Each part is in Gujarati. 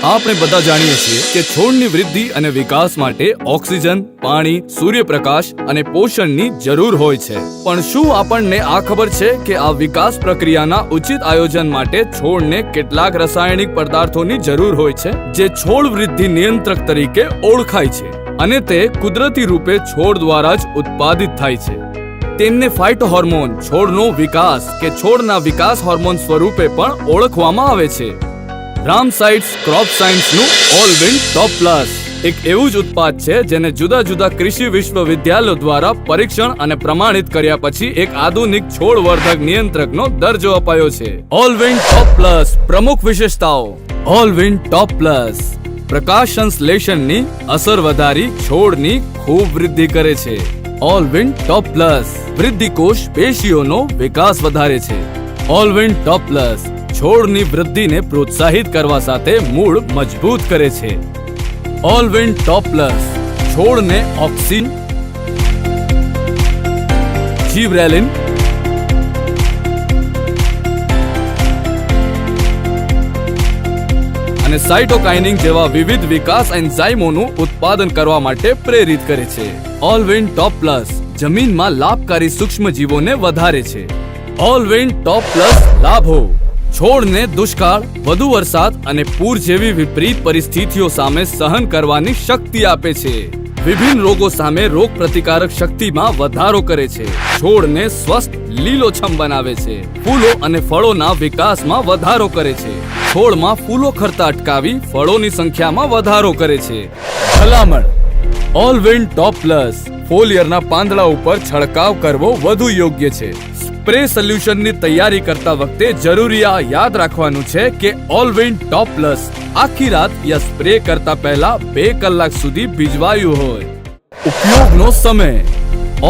આપણે બધા જાણીએ છીએ કે છોડની વૃદ્ધિ અને વિકાસ માટે ઓક્સિજન, પાણી, સૂર્યપ્રકાશ અને પોષણની જરૂર હોય છે. પણ શું આપણને આ ખબર છે કે આ વિકાસ પ્રક્રિયાના ઉચિત આયોજન માટે છોડને કેટલાક રાસાયણિક પદાર્થોની જરૂર હોય છે જે છોડ વૃદ્ધિ નિયંત્રક તરીકે ઓળખાય છે અને તે કુદરતી રૂપે છોડ દ્વારા જ ઉત્પાદિત થાય છે. તેમને ફાઇટોહોર્મોન, છોડનો વિકાસ કે છોડના વિકાસ હોર્મોન સ્વરૂપે પણ ઓળખવામાં આવે છે. રામસાઇડ્સ ક્રોપ સાયન્સનું ઓલવિન ટોપ પ્લસ એક એવું જ ઉત્પાદ છે જેને જુદા જુદા કૃષિ વિશ્વવિદ્યાલયો દ્વારા પરીક્ષણ અને પ્રમાણિત કર્યા પછી એક આધુનિક છોડવર્ધક નિયંત્રકનો દરજ્જો અપાયો છે. ઓલવિન ટોપ પ્લસ પ્રમુખ વિશેષતાઓ. ઓલવિન ટોપ પ્લસ પ્રકાશ સંશ્લેષણની અસર વધારી છોડની ખૂબ વૃદ્ધિ કરે છે. ઓલવિન ટોપ પ્લસ વૃદ્ધિકોષ પેશીઓનો વિકાસ વધારે છે. ઓલવિન ટોપ પ્લસ છોડની વૃદ્ધિને પ્રોત્સાહિત કરવા સાથે મૂળ મજબૂત કરે છે. ઓલવિન ટોપ પ્લસ છોડને ઓક્સિન, જીબ્રેલિન, અને સાઇટોકાઇનિન જેવા વિવિધ વિકાસ એન્ઝાઇમોનું ઉત્પાદન કરવા માટે પ્રેરિત કરે છે. ઓલવિન ટોપ પ્લસ જમીનમાં લાભકારી સૂક્ષ્મજીવોને વધારે છે. ઓલવિન ટોપ પ્લસ લાભો. છોડને દુષ્કાળ, વધુ વરસાદ અને પૂર જેવી વિપરીત પરિસ્થિતિઓ સામે સહન કરવાની શક્તિ આપે છે. વિભિન્ન રોગો સામે રોગ પ્રતિકારક શક્તિમાં વધારો કરે છે. છોડને સ્વસ્થ લીલોછમ બનાવે છે. ફૂલો અને ફળોના વિકાસમાં વધારો કરે છે. છોડમાં ફૂલો ખરતા અટકાવી ફળોની સંખ્યામાં વધારો કરે છે. ભલામણ. ઓલવિન ટોપ પ્લસ ફોલિયરના પાંદડા ઉપર છંટકાવ કરવો વધુ યોગ્ય છે. સ્પ્રે સોલ્યુશનની તૈયારી કરતા વખતે જરૂરી યાદ રાખવાનું છે કે ઓલવિન ટોપ પ્લસ આખી રાત યા સ્પ્રે કરતા પહેલા 2 કલાક સુધી ભીજવાયું હોય. ઉપયોગનો સમય.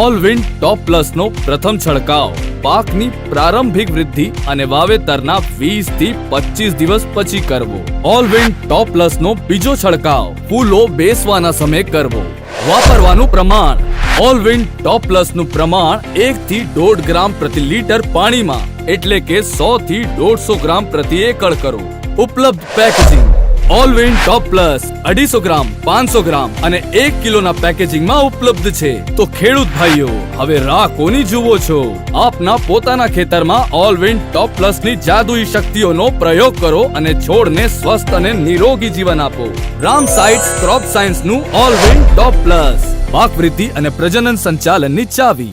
ઓલવિન ટોપ પ્લસ નો પ્રથમ છંટકાવ પાકની પ્રારંભિક વૃદ્ધિ અને વાવેતરના 20 થી 25 દિવસ પછી કરવો. ઓલવિન ટોપ પ્લસ નો બીજો છંટકાવ ફૂલો બેસવાના સમયે કરવો. વાપરવાનું પ્રમાણ. ઓલવિન ટોપ પ્લસ નું પ્રમાણ 1 થી 1.5 ગ્રામ પ્રતિ લીટર પાણીમાં એટલે કે 100 થી 150 ગ્રામ પ્રતિ એકડ કરો. ઉપલબ્ધ પેકેજિંગ. ઓલવિન ટોપ પ્લસ 250 ગ્રામ, 500 ગ્રામ અને 1 કિલોના પેકેજિંગમાં ઉપલબ્ધ છે. તો ખેડૂત ભાઈઓ, હવે રાહ કોની જુઓ છો? આપના પોતાના ખેતરમાં ઓલવિન ટોપ પ્લસ ની જાદુઈ શક્તિઓનો પ્રયોગ કરો અને છોડને સ્વસ્થ અને નિરોગી જીવન આપો. રામસાઇડ્સ ક્રોપ સાયન્સનું ઓલવિન ટોપ પ્લસ પાક વૃદ્ધિ અને પ્રજનન સંચાલનની ચાવી.